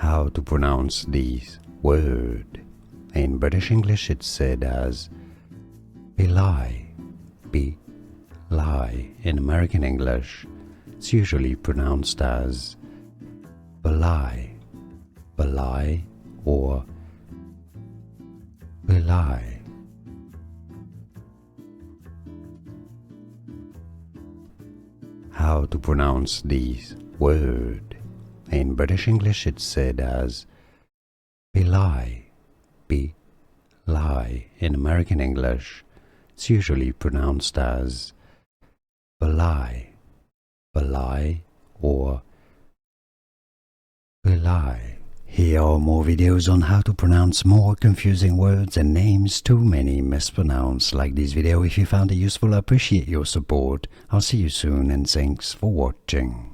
how to pronounce this word. In British English it's said as belie, be-lie. In American English it's usually pronounced as belie, belie or belie. How to pronounce this word. In British English it's said as belie, be-lie. In American English it's usually pronounced as belie, belie or belie. Here are more videos on how to pronounce more confusing words and names too many mispronounced. Like this video if you found it useful. I appreciate your support. I'll see you soon and thanks for watching.